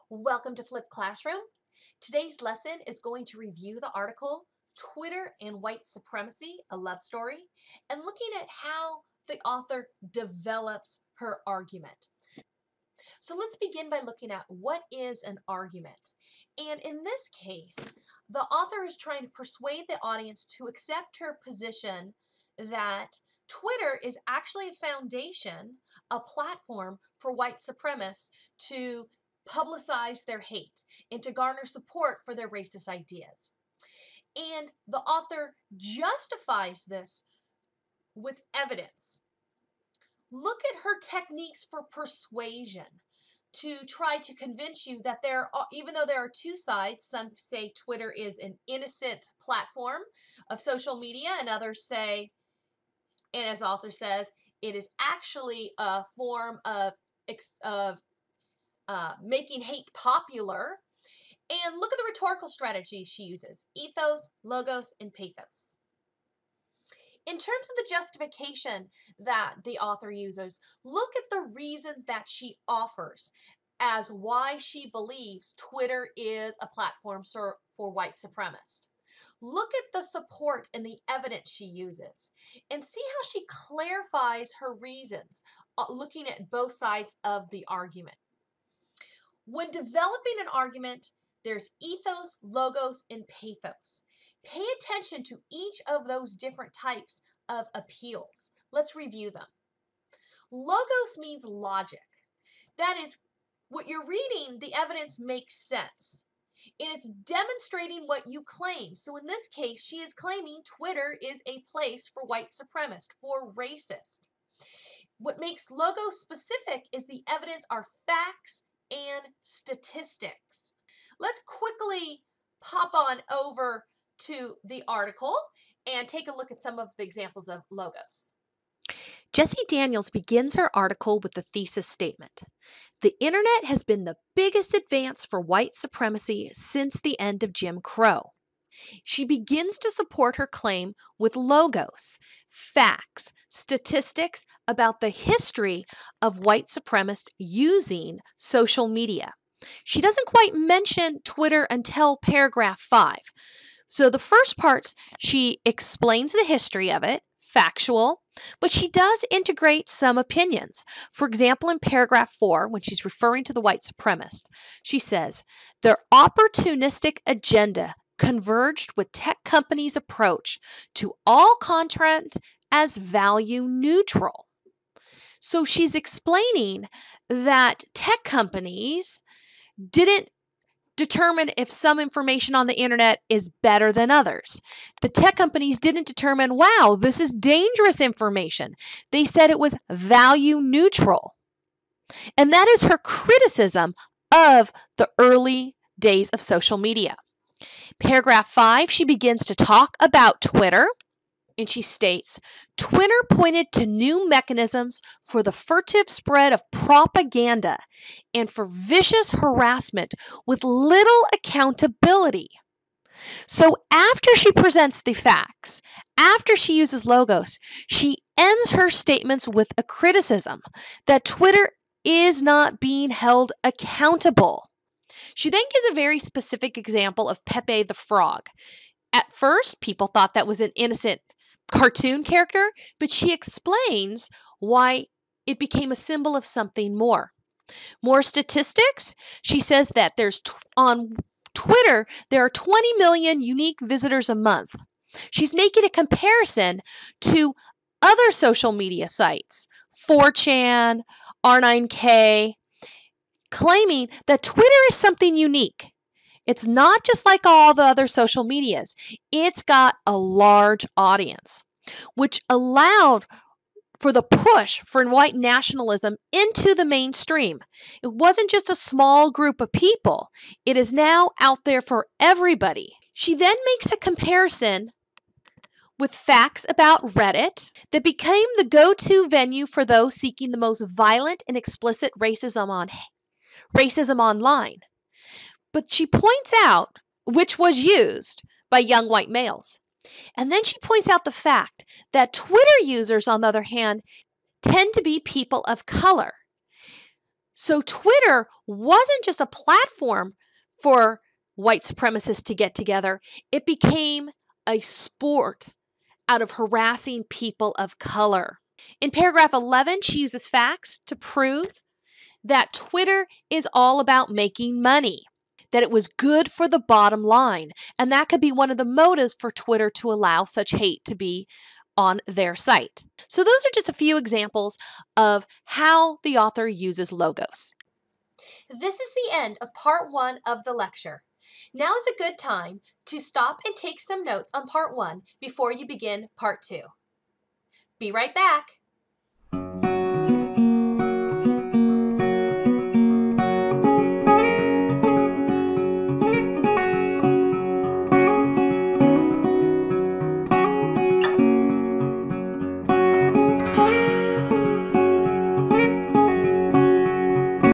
Welcome to Flipped Classroom. Today's lesson is going to review the article Twitter and White Supremacy, a Love Story, and looking at how the author develops her argument. So let's begin by looking at what is an argument. And in this case, the author is trying to persuade the audience to accept her position that Twitter is actually a foundation, a platform for white supremacists to publicize their hate and to garner support for their racist ideas. And the author justifies this with evidence. Look at her techniques for persuasion to try to convince you that even though there are two sides, some say Twitter is an innocent platform of social media, and others say, and as the author says, it is actually a form of making hate popular. And look at the rhetorical strategy she uses: ethos, logos, and pathos. In terms of the justification that the author uses, look at the reasons that she offers as why she believes Twitter is a platform for white supremacists. Look at the support and the evidence she uses and see how she clarifies her reasons, looking at both sides of the argument. When developing an argument, there's ethos, logos, and pathos. Pay attention to each of those different types of appeals. Let's review them. Logos means logic. That is, what you're reading, the evidence makes sense. And it's demonstrating what you claim. So in this case, she is claiming Twitter is a place for white supremacists, for racists. What makes logos specific is the evidence are facts and statistics. Let's quickly pop on over to the article and take a look at some of the examples of logos. Jessie Daniels begins her article with the thesis statement: "The internet has been the biggest advance for white supremacy since the end of Jim Crow." She begins to support her claim with logos, facts, statistics about the history of white supremacists using social media. She doesn't quite mention Twitter until paragraph 5. So the first parts, she explains the history of it, factual, but she does integrate some opinions. For example, in paragraph 4, when she's referring to the white supremacist, she says, "Their opportunistic agenda converged with tech companies' approach to all content as value neutral." So she's explaining that tech companies didn't determine if some information on the internet is better than others. The tech companies didn't determine, wow, this is dangerous information. They said it was value neutral. And that is her criticism of the early days of social media. Paragraph 5, she begins to talk about Twitter, and she states, "Twitter pointed to new mechanisms for the furtive spread of propaganda and for vicious harassment with little accountability." So after she presents the facts, after she uses logos, she ends her statements with a criticism that Twitter is not being held accountable. She then gives a very specific example of Pepe the Frog. At first, people thought that was an innocent cartoon character, but she explains why it became a symbol of something more. More statistics. She says that on Twitter, there are 20 million unique visitors a month. She's making a comparison to other social media sites, 4chan, R9K, claiming that Twitter is something unique. It's not just like all the other social medias. It's got a large audience, which allowed for the push for white nationalism into the mainstream. It wasn't just a small group of people. It is now out there for everybody. She then makes a comparison with facts about Reddit that became the go-to venue for those seeking the most violent and explicit racism online. But she points out which was used by young white males. And then she points out the fact that Twitter users, on the other hand, tend to be people of color. So Twitter wasn't just a platform for white supremacists to get together, it became a sport out of harassing people of color. In paragraph 11, she uses facts to prove that Twitter is all about making money, that it was good for the bottom line, and that could be one of the motives for Twitter to allow such hate to be on their site. So those are just a few examples of how the author uses logos. This is the end of part 1 of the lecture. Now is a good time to stop and take some notes on part 1 before you begin part 2. Be right back.